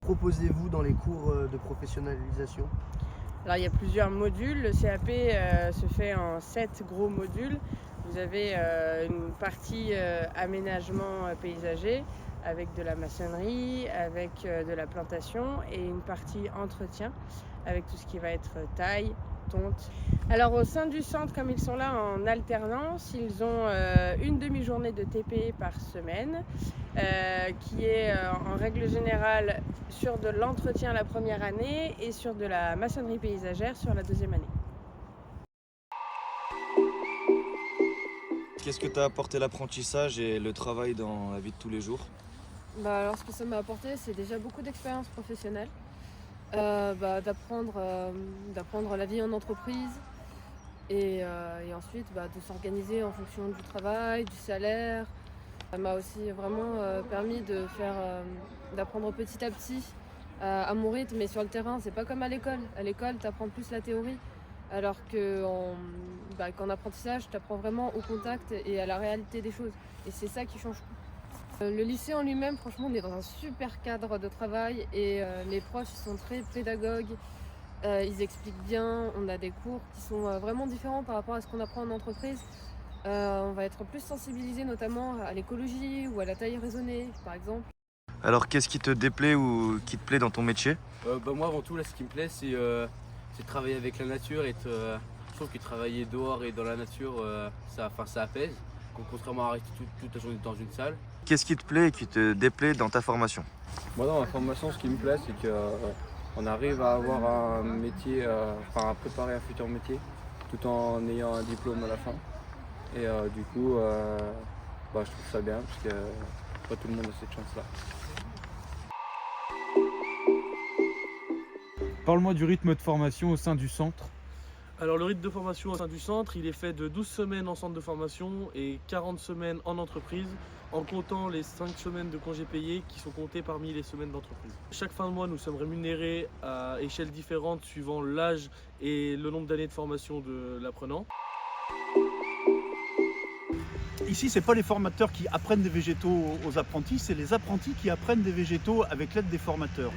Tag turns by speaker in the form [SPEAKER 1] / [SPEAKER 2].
[SPEAKER 1] proposez-vous dans les cours de professionnalisation?
[SPEAKER 2] Alors il y a plusieurs modules. Le CAP se fait en 7 gros modules. Vous avez une partie aménagement paysager avec de la maçonnerie, avec de la plantation et une partie entretien avec tout ce qui va être taille, tonte. Alors au sein du centre, comme ils sont là en alternance, ils ont une demi-journée de TP par semaine qui est en règle générale sur de l'entretien la première année et sur de la maçonnerie paysagère sur la deuxième année.
[SPEAKER 3] Qu'est-ce que t'a apporté l'apprentissage et le travail dans la vie de tous les jours?
[SPEAKER 4] Alors ce que ça m'a apporté, c'est déjà beaucoup d'expérience professionnelle, d'apprendre la vie en entreprise et ensuite de s'organiser en fonction du travail, du salaire. Ça m'a aussi vraiment permis d'apprendre petit à petit à mon rythme, mais sur le terrain, c'est pas comme à l'école. À l'école, tu apprends plus la théorie, alors qu'en apprentissage, tu apprends vraiment au contact et à la réalité des choses. Et c'est ça qui change tout. Le lycée en lui-même, franchement, on est dans un super cadre de travail et les profs sont très pédagogues. Ils expliquent bien, on a des cours qui sont vraiment différents par rapport à ce qu'on apprend en entreprise. On va être plus sensibilisé notamment à l'écologie ou à la taille raisonnée, par exemple.
[SPEAKER 3] Alors qu'est-ce qui te déplaît ou qui te plaît dans ton métier?
[SPEAKER 5] Moi avant tout, là, ce qui me plaît, c'est de travailler avec la nature. Je trouve que travailler dehors et dans la nature, ça apaise, contrairement à rester toute la journée dans une salle.
[SPEAKER 3] Qu'est-ce qui te plaît et qui te déplaît dans ta formation?
[SPEAKER 6] Moi dans ma formation, ce qui me plaît, c'est qu'on arrive à avoir un métier, à préparer un futur métier, tout en ayant un diplôme à la fin. Et du coup, je trouve ça bien, parce que pas tout le monde a cette chance-là.
[SPEAKER 7] Parle-moi du rythme de formation au sein du centre.
[SPEAKER 8] Alors le rythme de formation au sein du centre, il est fait de 12 semaines en centre de formation et 40 semaines en entreprise, en comptant les 5 semaines de congés payés qui sont comptées parmi les semaines d'entreprise. Chaque fin de mois, nous sommes rémunérés à échelles différentes suivant l'âge et le nombre d'années de formation de l'apprenant.
[SPEAKER 9] Ici, ce n'est pas les formateurs qui apprennent des végétaux aux apprentis, c'est les apprentis qui apprennent des végétaux avec l'aide des formateurs.